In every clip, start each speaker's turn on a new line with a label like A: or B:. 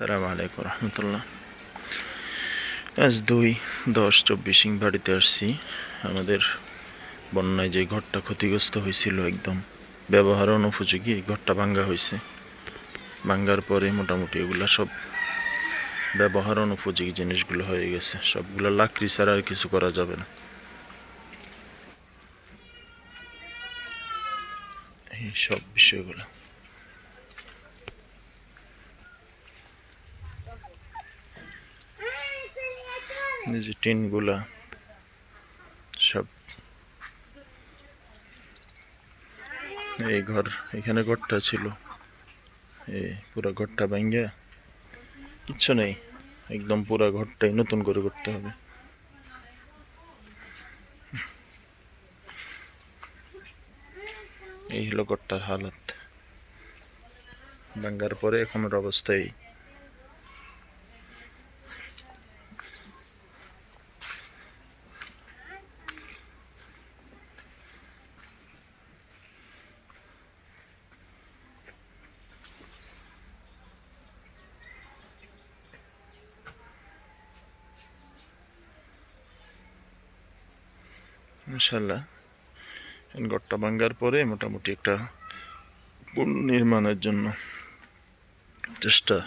A: আসসালামু আলাইকুম রহমতুল্লাহ। আজ 2/10/24 বাড়িতে আসছি। আমাদের বন্যায় যে ঘরটা ক্ষতিগ্রস্ত হয়েছিল, একদম ব্যবহার অনুপযোগী ঘরটা ভাঙ্গা হয়েছে। ভাঙ্গার পরে মোটামুটি এগুলা সব ব্যবহার অনুপযোগী জিনিসগুলো হয়ে গেছে। সবগুলো লাকড়ি ছাড়া আর কিছু করা যাবে না। এই সব বিষয়গুলো এই যে টিনগুলা সব, এই ঘর, এখানে ঘরটা ছিল, এই পুরো ঘরটা ভাঙ্গা কিচ্ছু নেই। একদম পুরো ঘরটাই নতুন করে করতে হবে। এই হলো ঘরটার হালত। ভাঙ্গার পরে এখনের অবস্থায় ইনশাল্লাহ ঘরটা ভাঙ্গার পরে মোটামুটি একটা পুনর্নির্মাণের জন্য চেষ্টা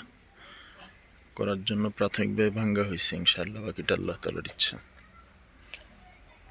A: করার জন্য প্রাথমিকভাবে ভাঙ্গা হয়েছে। ইনশাল্লাহ বাকিটা আল্লাহ তাআলার ইচ্ছা।